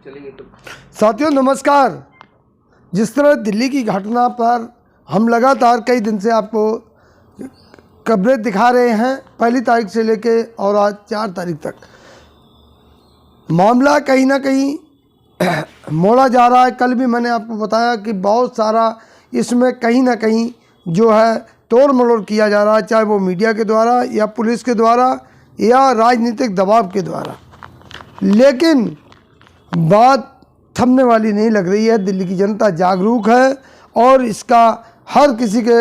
चलेंगे तो। साथियों नमस्कार। जिस तरह दिल्ली की घटना पर हम लगातार कई दिन से आपको खबरें दिखा रहे हैं, 1 तारीख से लेके और आज 4 तारीख तक मामला कहीं ना कहीं मोड़ा जा रहा है। कल भी मैंने आपको बताया कि बहुत सारा इसमें कहीं ना कहीं जो है तोड़ मरोड़ किया जा रहा है, चाहे वो मीडिया के द्वारा या पुलिस के द्वारा या राजनीतिक दबाव के द्वारा। लेकिन बात थमने वाली नहीं लग रही है। दिल्ली की जनता जागरूक है और इसका हर किसी के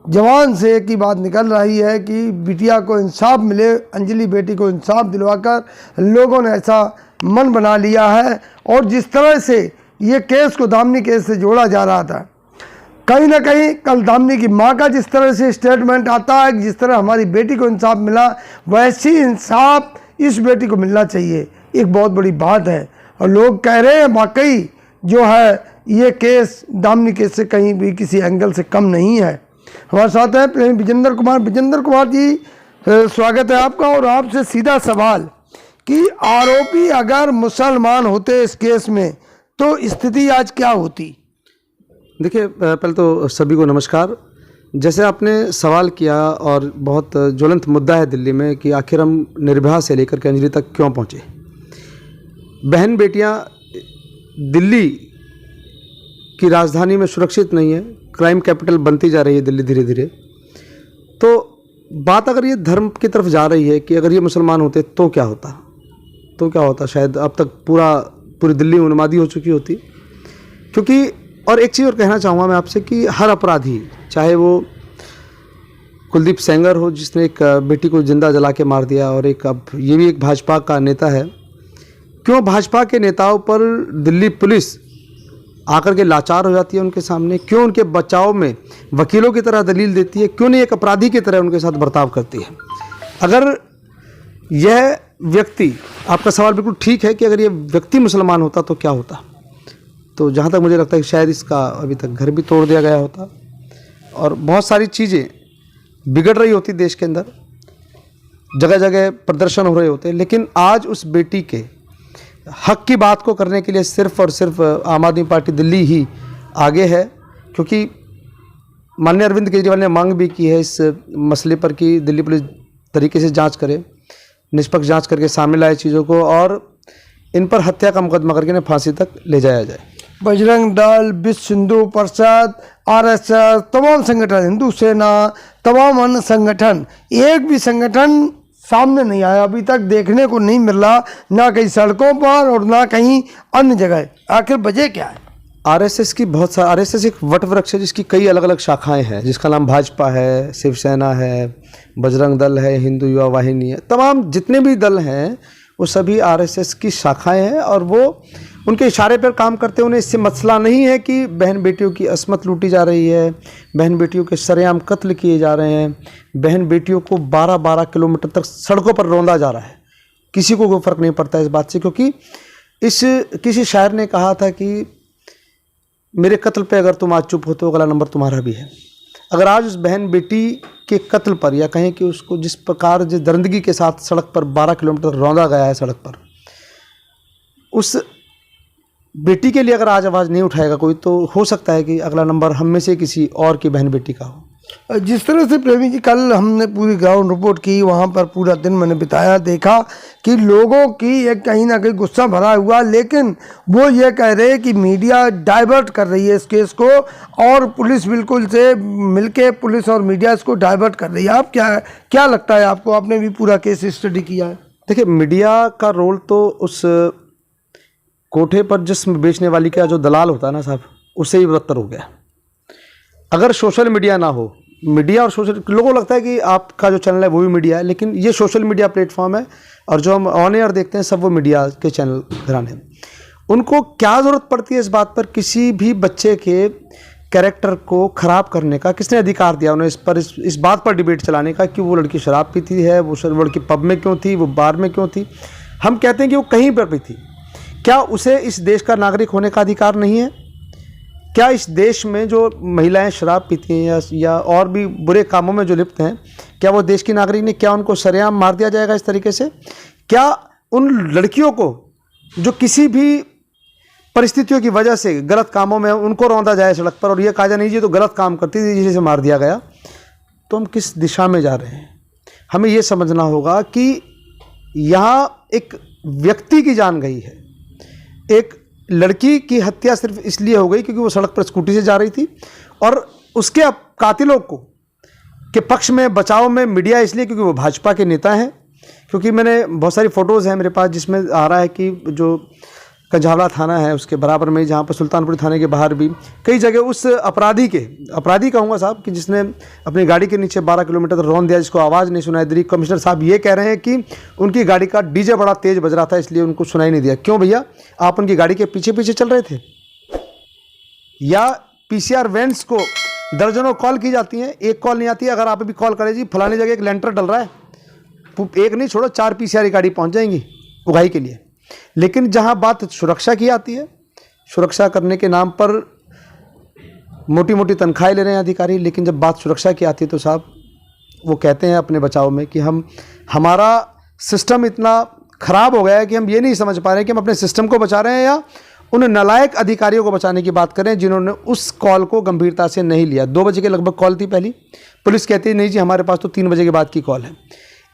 जवान से एक ही बात निकल रही है कि बिटिया को इंसाफ मिले। अंजलि बेटी को इंसाफ दिलवाकर लोगों ने ऐसा मन बना लिया है। और जिस तरह से ये केस को दामिनी केस से जोड़ा जा रहा था, कहीं ना कहीं कल दामिनी की मां का जिस तरह से स्टेटमेंट आता है, जिस तरह हमारी बेटी को इंसाफ मिला, वैसी इंसाफ इस बेटी को मिलना चाहिए। एक बहुत बड़ी बात है और लोग कह रहे हैं वाकई जो है ये केस दामिनी केस से कहीं भी किसी एंगल से कम नहीं है। हमारे साथ हैं प्रेमी विजेंद्र कुमार। विजेंद्र कुमार जी, स्वागत है आपका। और आपसे सीधा सवाल कि आरोपी अगर मुसलमान होते इस केस में तो स्थिति आज क्या होती? देखिए, पहले तो सभी को नमस्कार। जैसे आपने सवाल किया और बहुत ज्वलंत मुद्दा है दिल्ली में कि आखिर हम निर्भया से लेकर के अंजलि तक क्यों पहुँचे। बहन बेटियां दिल्ली की राजधानी में सुरक्षित नहीं है, क्राइम कैपिटल बनती जा रही है दिल्ली धीरे धीरे। तो बात अगर ये धर्म की तरफ जा रही है कि अगर ये मुसलमान होते तो क्या होता, शायद अब तक पूरी दिल्ली उन्मादी हो चुकी होती। क्योंकि और एक चीज़ और कहना चाहूँगा मैं आपसे कि हर अपराधी, चाहे वो कुलदीप सेंगर हो जिसने एक बेटी को जिंदा जला के मार दिया, और अब ये भी एक भाजपा का नेता है, क्यों भाजपा के नेताओं पर दिल्ली पुलिस आकर के लाचार हो जाती है उनके सामने? क्यों उनके बचाव में वकीलों की तरह दलील देती है? क्यों नहीं एक अपराधी की तरह उनके साथ बर्ताव करती है? अगर यह व्यक्ति, आपका सवाल बिल्कुल ठीक है कि अगर ये व्यक्ति मुसलमान होता तो क्या होता, तो जहाँ तक मुझे लगता है कि शायद इसका अभी तक घर भी तोड़ दिया गया होता और बहुत सारी चीज़ें बिगड़ रही होती देश के अंदर, जगह जगह प्रदर्शन हो रहे होते। लेकिन आज उस बेटी के हक की बात को करने के लिए सिर्फ और सिर्फ आम आदमी पार्टी दिल्ली ही आगे है। क्योंकि माननीय अरविंद केजरीवाल ने मांग भी की है इस मसले पर कि दिल्ली पुलिस तरीके से जांच करे, निष्पक्ष जांच करके सामने लाए चीज़ों को और इन पर हत्या का मुकदमा करके फांसी तक ले जाया जाए। बजरंग दल, विश्व हिंदू परिषद, आरएसएस, तमाम संगठन, हिंदू सेना, तमाम अन्य संगठन, एक भी संगठन सामने नहीं आया अभी तक, देखने को नहीं मिल रहा, ना कहीं सड़कों पर और ना कहीं अन्य जगह। आखिर वजह क्या है? आरएसएस की बहुत सारी, आरएसएस एक वट वृक्ष है जिसकी कई अलग अलग शाखाएं हैं, जिसका नाम भाजपा है, शिवसेना है, बजरंग दल है, हिंदू युवा वाहिनी है। तमाम जितने भी दल हैं वो सभी आरएसएस की शाखाएं हैं और वो उनके इशारे पर काम करते हैं। उन्हें इससे मसला नहीं है कि बहन बेटियों की असमत लूटी जा रही है, बहन बेटियों के सरेआम कत्ल किए जा रहे हैं, बहन बेटियों को 12-12 किलोमीटर तक सड़कों पर रौंदा जा रहा है। किसी को कोई फ़र्क नहीं पड़ता इस बात से, क्योंकि किसी शायर ने कहा था कि मेरे कत्ल पे अगर तुम आज चुप हो तो अगला नंबर तुम्हारा भी है। अगर आज उस बहन बेटी के कत्ल पर, या कहें कि उसको जिस प्रकार जिस दरिंदगी के साथ सड़क पर 12 किलोमीटर रौंदा गया है सड़क पर, उस बेटी के लिए अगर आज आवाज़ नहीं उठाएगा कोई, तो हो सकता है कि अगला नंबर हम में से किसी और की बहन बेटी का हो। जिस तरह से प्रेमी जी कल हमने पूरी ग्राउंड रिपोर्ट की, वहाँ पर पूरा दिन मैंने बिताया, देखा कि लोगों की एक कहीं ना कहीं गुस्सा भरा हुआ, लेकिन वो ये कह रहे हैं कि मीडिया डाइवर्ट कर रही है इस केस को और पुलिस बिल्कुल से मिलके पुलिस और मीडिया इसको डाइवर्ट कर रही है। आप क्या लगता है आपको? आपने भी पूरा केस स्टडी किया है। देखिए, मीडिया का रोल तो उस कोठे पर जिस्म बेचने वाली का जो दलाल होता है ना साहब, उससे ही बदतर हो गया। अगर सोशल मीडिया ना हो, मीडिया और सोशल, लोगों को लगता है कि आपका जो चैनल है वो भी मीडिया है, लेकिन ये सोशल मीडिया प्लेटफॉर्म है और जो हम ऑन एयर देखते हैं सब वो मीडिया के चैनल घराने हैं। उनको क्या ज़रूरत पड़ती है इस बात पर? किसी भी बच्चे के कैरेक्टर को ख़राब करने का किसने अधिकार दिया उन्हें? इस बात पर डिबेट चलाने का कि वो लड़की शराब पीती है, वो लड़की पब में क्यों थी, वो बार में क्यों थी। हम कहते हैं कि वो कहीं पर भी थी, क्या उसे इस देश का नागरिक होने का अधिकार नहीं है? क्या इस देश में जो महिलाएं शराब पीती हैं या और भी बुरे कामों में जो लिप्त हैं, क्या वो देश की नागरिक नहीं? क्या उनको सरेआम मार दिया जाएगा इस तरीके से? क्या उन लड़कियों को जो किसी भी परिस्थितियों की वजह से गलत कामों में उनको रौंदा जाए सड़क पर और ये कहा जाए नहीं जी तो गलत काम करती थी जिसे मार दिया गया, तो हम किस दिशा में जा रहे हैं? हमें ये समझना होगा कि यहाँ एक व्यक्ति की जान गई है, एक लड़की की हत्या सिर्फ इसलिए हो गई क्योंकि वो सड़क पर स्कूटी से जा रही थी, और उसके कातिलों को के पक्ष में बचाव में मीडिया इसलिए क्योंकि वो भाजपा के नेता हैं। क्योंकि मैंने बहुत सारी फ़ोटोज़ हैं मेरे पास जिसमें आ रहा है कि जो कंझावड़ा थाना है उसके बराबर में, जहाँ पर सुल्तानपुर थाने के बाहर भी कई जगह उस अपराधी कहूँगा साहब कि जिसने अपनी गाड़ी के नीचे 12 किलोमीटर तक रौंद दिया, जिसको आवाज़ नहीं सुनाई दे रही। कमिश्नर साहब ये कह रहे हैं कि उनकी गाड़ी का डीजे बड़ा तेज़ बज रहा था इसलिए उनको सुनाई नहीं दिया। क्यों भैया, आप उनकी गाड़ी के पीछे पीछे चल रहे थे? या PCR वैन्स को दर्जनों कॉल की जाती हैं, एक कॉल नहीं आती है। अगर आप अभी कॉल करें जी फलानी जगह एक लेंटर डल रहा है, एक नहीं छोड़ो 4 PCR गाड़ी पहुँच जाएंगी उगाही के लिए। लेकिन जहां बात सुरक्षा की आती है, सुरक्षा करने के नाम पर मोटी मोटी तनख्वाहें ले रहे हैं अधिकारी, लेकिन जब बात सुरक्षा की आती है तो साहब वो कहते हैं अपने बचाव में कि हमारा सिस्टम इतना ख़राब हो गया है कि हम ये नहीं समझ पा रहे हैं कि हम अपने सिस्टम को बचा रहे हैं या उन नालायक अधिकारियों को बचाने की बात करें जिन्होंने उस कॉल को गंभीरता से नहीं लिया। 2 बजे के लगभग कॉल थी पहली, पुलिस कहती है नहीं जी हमारे पास तो 3 बजे के बाद की कॉल है।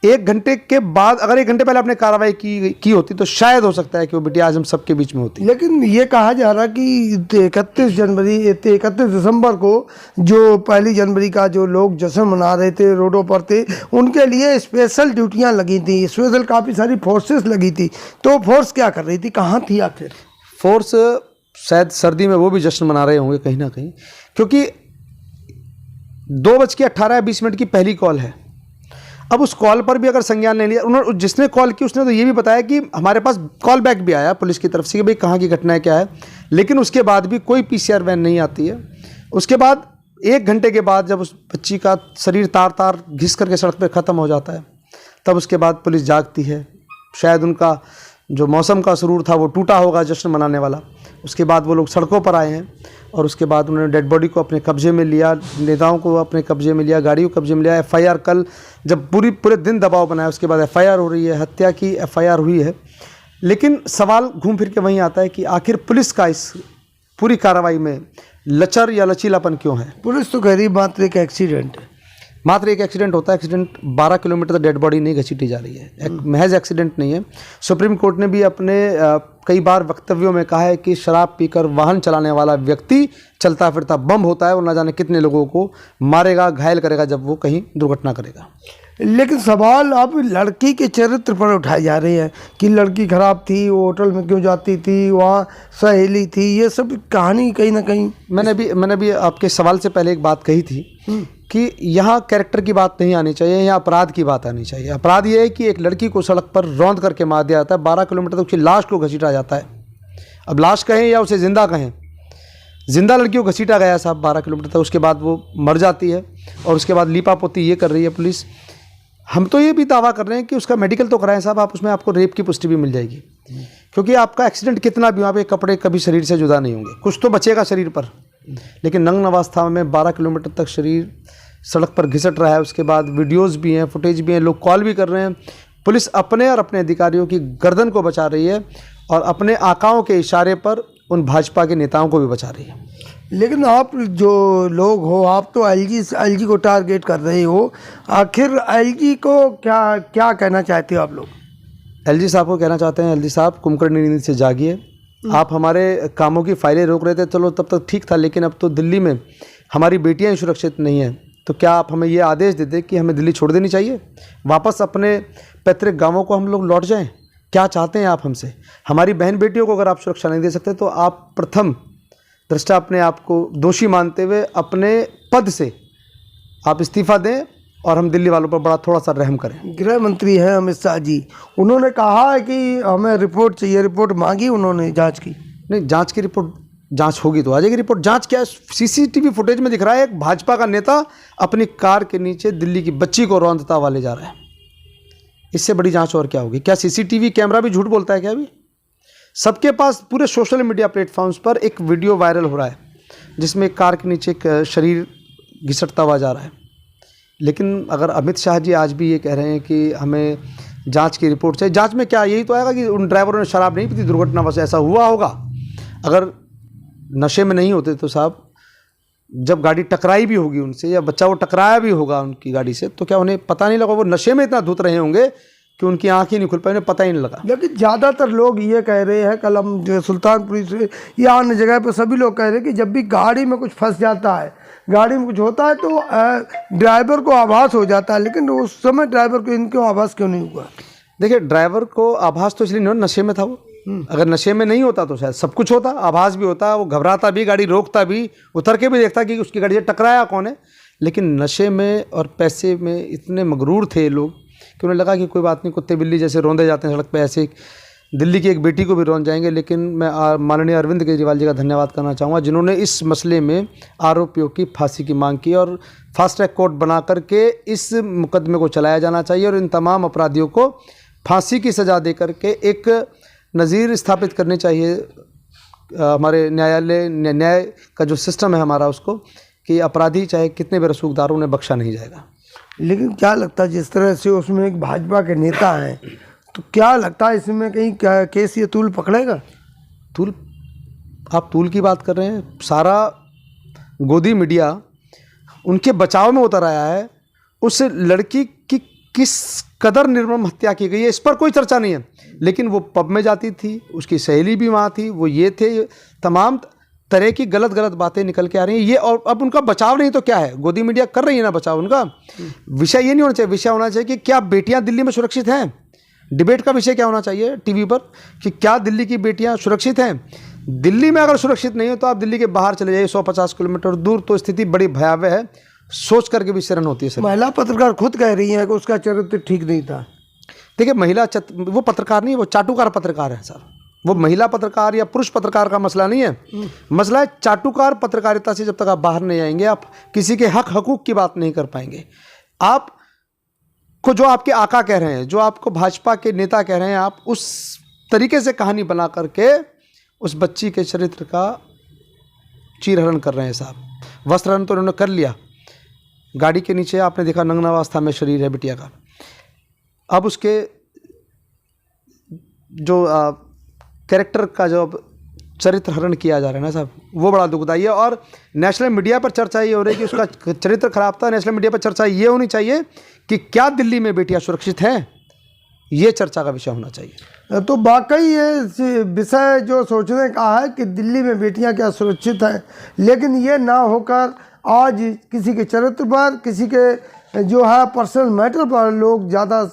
1 घंटे के बाद, अगर 1 घंटे पहले आपने कार्रवाई की होती तो शायद हो सकता है कि वो बिटिया आज हम सबके बीच में होती। लेकिन ये कहा जा रहा कि 31 दिसंबर को जो 1 जनवरी का जो लोग जश्न मना रहे थे, रोडों पर थे, उनके लिए स्पेशल ड्यूटियां लगी थी, स्पेशल काफ़ी सारी फोर्सेस लगी थी। तो फोर्स क्या कर रही थी, कहाँ थी आखिर? फोर्स शायद सर्दी में वो भी जश्न मना रहे होंगे कहीं ना कहीं, क्योंकि 2:18-20 की पहली कॉल है। अब उस कॉल पर भी अगर संज्ञान नहीं लिया, उन्होंने जिसने कॉल की उसने तो ये भी बताया कि हमारे पास कॉल बैक भी आया पुलिस की तरफ से कि भाई कहाँ की घटना है क्या है, लेकिन उसके बाद भी कोई PCR वैन नहीं आती है। उसके बाद 1 घंटे के बाद जब उस बच्ची का शरीर तार तार घिस करके सड़क पर ख़त्म हो जाता है, तब उसके बाद पुलिस जागती है। शायद उनका जो मौसम का सुरूर था वो टूटा होगा जश्न मनाने वाला। उसके बाद वो लोग सड़कों पर आए हैं और उसके बाद उन्होंने डेड बॉडी को अपने कब्जे में लिया, नेताओं को अपने कब्जे में लिया, गाड़ी को कब्जे में लिया। FIR कल जब पूरे दिन दबाव बनाया उसके बाद FIR हो रही है, हत्या की FIR हुई है। लेकिन सवाल घूम फिर के वहीं आता है कि आखिर पुलिस का इस पूरी कार्रवाई में लचर या लचीलापन क्यों है? पुलिस तो कह रही मात्र एक एक्सीडेंट है। मात्र एक एक्सीडेंट होता है, एक्सीडेंट 12 किलोमीटर तक डेड बॉडी नहीं घसीटी जा रही है, एक महज एक्सीडेंट नहीं है। सुप्रीम कोर्ट ने भी अपने कई बार वक्तव्यों में कहा है कि शराब पीकर वाहन चलाने वाला व्यक्ति चलता फिरता बम होता है और न जाने कितने लोगों को मारेगा, घायल करेगा जब वो कहीं दुर्घटना करेगा। लेकिन सवाल अब लड़की के चरित्र पर उठाए जा रहे हैं कि लड़की खराब थी, वो होटल में क्यों जाती थी, वहाँ सहेली थी, ये सब कहानी कहीं ना कहीं। मैंने भी आपके सवाल से पहले एक बात कही थी कि यहाँ कैरेक्टर की बात नहीं आनी चाहिए, यहाँ अपराध की बात आनी चाहिए। अपराध ये है कि एक लड़की को सड़क पर रौंद करके मार दिया जाता है, 12 किलोमीटर तक उसकी लाश को घसीटा जाता है। अब लाश कहें या उसे जिंदा कहें, जिंदा लड़की को घसीटा गया साहब 12 किलोमीटर तक, उसके बाद वो मर जाती है और उसके बाद लीपा पोती ये कर रही है पुलिस। हम तो ये भी दावा कर रहे हैं कि उसका मेडिकल तो कराएं साहब, आप उसमें आपको रेप की पुष्टि भी मिल जाएगी। क्योंकि आपका एक्सीडेंट कितना भी, वहाँ पे कपड़े कभी शरीर से जुदा नहीं होंगे, कुछ तो बचेगा शरीर पर, लेकिन नग्न अवस्था में 12 किलोमीटर तक शरीर सड़क पर घिसट रहा है। उसके बाद वीडियोस भी हैं, फुटेज भी हैं, लोग कॉल भी कर रहे हैं। पुलिस अपने और अपने अधिकारियों की गर्दन को बचा रही है और अपने आकाओं के इशारे पर उन भाजपा के नेताओं को भी बचा रही है। लेकिन आप जो लोग हो, आप तो एलजी को टारगेट कर रहे हो, आखिर एलजी को क्या कहना चाहते हो आप लोग? एलजी साहब को कहना चाहते हैं, एलजी साहब कुंभकर्ण नींद से जागिए। आप हमारे कामों की फाइलें रोक रहे थे, चलो तब तक ठीक था, लेकिन अब तो दिल्ली में हमारी बेटियां सुरक्षित नहीं हैं, तो क्या आप हमें ये आदेश दे दें कि हमें दिल्ली छोड़ देनी चाहिए, वापस अपने पैतृक गांवों को हम लोग लौट जाएं? क्या चाहते हैं आप हमसे? हमारी बहन बेटियों को अगर आप सुरक्षा नहीं दे सकते तो आप प्रथम दृष्टा अपने आप को दोषी मानते हुए अपने पद से आप इस्तीफा दें और हम दिल्ली वालों पर बड़ा थोड़ा सा रहम करें। गृह मंत्री हैं अमित शाह जी, उन्होंने कहा है कि हमें रिपोर्ट चाहिए, रिपोर्ट मांगी उन्होंने जांच की। नहीं, जांच की रिपोर्ट, जांच होगी तो आ जाएगी रिपोर्ट। जांच क्या है? CCTV फुटेज में दिख रहा है एक भाजपा का नेता अपनी कार के नीचे दिल्ली की बच्ची को रौंदता हुआ ले जा रहा है। इससे बड़ी जांच और क्या होगी? क्या CCTV कैमरा भी झूठ बोलता है क्या? अभी सबके पास पूरे सोशल मीडिया प्लेटफॉर्म्स पर एक वीडियो वायरल हो रहा है जिसमें कार के नीचे एक शरीर घिसटता हुआ जा रहा है। लेकिन अगर अमित शाह जी आज भी ये कह रहे हैं कि हमें जांच की रिपोर्ट चाहिए। जांच में क्या यही तो आएगा कि उन ड्राइवरों ने शराब नहीं पी थी, दुर्घटनावश ऐसा हुआ होगा। अगर नशे में नहीं होते तो साहब जब गाड़ी टकराई भी होगी उनसे या बच्चा वो टकराया भी होगा उनकी गाड़ी से, तो क्या उन्हें पता नहीं लगा? वो नशे में इतना धुत रहे होंगे कि उनकी आंखें नहीं खुल पाई, उन्हें पता ही नहीं लगा। लेकिन ज़्यादातर लोग ये कह रहे हैं, कल हम जो सुल्तानपुर से या अन्य जगह पर सभी लोग कह रहे हैं कि जब भी गाड़ी में कुछ फंस जाता है, गाड़ी में कुछ होता है तो ड्राइवर को आभास हो जाता है, लेकिन उस समय ड्राइवर को इनको आभास क्यों नहीं हुआ? देखिए, ड्राइवर को आभास तो इसलिए नहीं हुआ, नशे में था वो। अगर नशे में नहीं होता तो शायद सब कुछ होता, आभास भी होता, वो घबराता भी, गाड़ी रोकता भी, उतर के भी देखता कि उसकी गाड़ी से टकराया कौन है। लेकिन नशे में और पैसे में इतने मगरूर थे लोग कि उन्हें लगा कि कोई बात नहीं, कुत्ते बिल्ली जैसे रौंदे जाते हैं सड़क पे, ऐसे दिल्ली की एक बेटी को भी रौंद जाएंगे। लेकिन मैं माननीय अरविंद केजरीवाल जी का धन्यवाद करना चाहूँगा, जिन्होंने इस मसले में आरोपियों की फांसी की मांग की और फास्ट ट्रैक कोर्ट बना करके इस मुकदमे को चलाया जाना चाहिए और इन तमाम अपराधियों को फांसी की सज़ा दे करके एक नज़ीर स्थापित करनी चाहिए हमारे न्याय का जो सिस्टम है हमारा, उसको कि अपराधी चाहे कितने भी रसूखदार, उन्हें बख्शा नहीं जाएगा। लेकिन क्या लगता है, जिस तरह से उसमें एक भाजपा के नेता हैं, तो क्या लगता है इसमें कहीं केस ये तूल पकड़ेगा? तूल? आप तूल की बात कर रहे हैं? सारा गोदी मीडिया उनके बचाव में उतर आया है। उस लड़की की किस कदर निर्मम हत्या की गई है इस पर कोई चर्चा नहीं है, लेकिन वो पब में जाती थी, उसकी सहेली भी वहाँ थी, वो ये थे, तमाम तरह की गलत बातें निकल के आ रही हैं ये। और अब उनका बचाव नहीं तो क्या है, गोदी मीडिया कर रही है ना बचाव। उनका विषय ये नहीं होना चाहिए, विषय होना चाहिए कि क्या बेटियां दिल्ली में सुरक्षित हैं। डिबेट का विषय क्या होना चाहिए टीवी पर कि क्या दिल्ली की बेटियां सुरक्षित हैं। दिल्ली में अगर सुरक्षित नहीं हो तो आप दिल्ली के बाहर चले जाइए, 150 किलोमीटर दूर, तो स्थिति बड़ी भयावह है, सोच करके भी शर्म होती है सर। महिला पत्रकार खुद कह रही है कि उसका चरित्र ठीक नहीं था। देखिए, वो पत्रकार नहीं है, वो चाटुकार पत्रकार है सर। वो महिला पत्रकार या पुरुष पत्रकार का मसला नहीं है, मसला है चाटुकार पत्रकारिता से जब तक आप बाहर नहीं आएंगे, आप किसी के हक हकूक की बात नहीं कर पाएंगे। आप को जो आपके आका कह रहे हैं, जो आपको भाजपा के नेता कह रहे हैं, आप उस तरीके से कहानी बना करके उस बच्ची के चरित्र का चीरहरण कर रहे हैं साहब। वस्त्रहरण तो उन्होंने कर लिया, गाड़ी के नीचे आपने देखा नग्नावस्था में शरीर है बिटिया का। अब उसके जो कैरेक्टर का जो चरित्र हरण किया जा रहा है ना साहब, वो बड़ा दुखदाई है। और नेशनल मीडिया पर चर्चा ये हो रही है कि उसका चरित्र खराब था। नेशनल मीडिया पर चर्चा ये होनी चाहिए कि क्या दिल्ली में बेटियां सुरक्षित हैं, ये चर्चा का विषय होना चाहिए। तो वाकई ये विषय जो सोचने का है कि दिल्ली में बेटियां क्या सुरक्षित हैं, लेकिन ये ना होकर आज किसी के चरित्र पर, किसी के जो है पर्सनल मैटर पर लोग ज़्यादा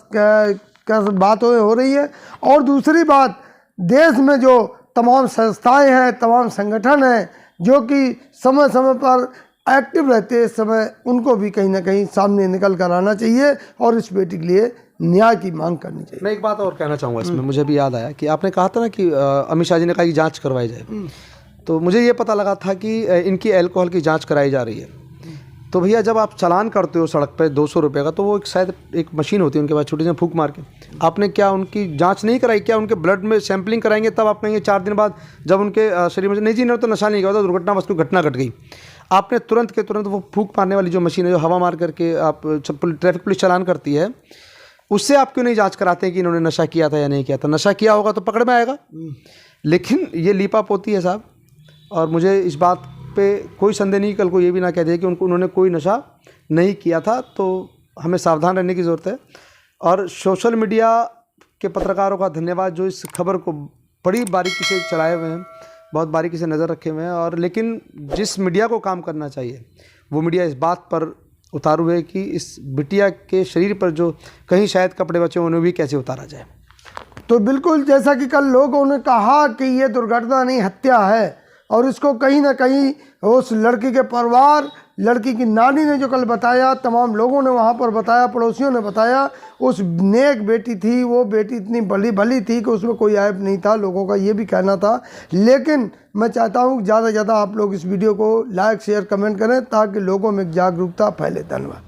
बात हो रही है। और दूसरी बात, देश में जो तमाम संस्थाएं हैं, तमाम संगठन हैं जो कि समय समय पर एक्टिव रहते हैं, इस समय उनको भी कहीं ना कहीं सामने निकल कर आना चाहिए और इस बेटी के लिए न्याय की मांग करनी चाहिए। मैं एक बात और कहना चाहूँगा इसमें, मुझे भी याद आया कि आपने कहा था ना कि अमित शाह जी ने कहा कि जांच करवाई जाए, तो मुझे ये पता लगा था कि इनकी अल्कोहल की जांच कराई जा रही है। तो भैया, जब आप चालान करते हो सड़क पे 200 रुपये का, तो वो शायद एक मशीन होती है उनके पास छोटी सी, फूंक मार के, आपने क्या उनकी जांच नहीं कराई? क्या उनके ब्लड में सैंपलिंग कराएंगे तब आप कहेंगे 4 दिन बाद जब उनके शरीर में नहीं जी नहीं तो नशा नहीं किया होता, दुर्घटनावश कोई घटना घट गई, आपने तुरंत के तुरंत वो फूंक मारने वाली जो मशीन है, जो हवा मार करके आप ट्रैफिक पुलिस चालान करती है, उससे आप क्यों नहीं जाँच कराते हैं कि इन्होंने नशा किया था या नहीं किया था? नशा किया होगा तो पकड़ में आएगा। लेकिन ये लीपापोती है साहब। और मुझे इस बात पे कोई संदेह नहीं, कल को ये भी ना कह दे कि उन्होंने कोई नशा नहीं किया था। तो हमें सावधान रहने की ज़रूरत है। और सोशल मीडिया के पत्रकारों का धन्यवाद जो इस खबर को बड़ी बारीकी से चलाए हुए हैं, बहुत बारीकी से नज़र रखे हुए हैं। और लेकिन जिस मीडिया को काम करना चाहिए वो मीडिया इस बात पर उतारू है कि इस बिटिया के शरीर पर जो कहीं शायद कपड़े बचे उन्हें भी कैसे उतारा जाए। तो बिल्कुल जैसा कि कल लोगों ने कहा कि ये दुर्घटना नहीं, हत्या है, और इसको कहीं ना कहीं उस लड़की के परिवार, लड़की की नानी ने जो कल बताया, तमाम लोगों ने वहाँ पर बताया, पड़ोसियों ने बताया, उस नेक बेटी थी, वो बेटी इतनी भली थी कि उसमें कोई ऐब नहीं था, लोगों का ये भी कहना था। लेकिन मैं चाहता हूँ ज़्यादा से ज़्यादा आप लोग इस वीडियो को लाइक, शेयर, कमेंट करें ताकि लोगों में जागरूकता फैले। धन्यवाद।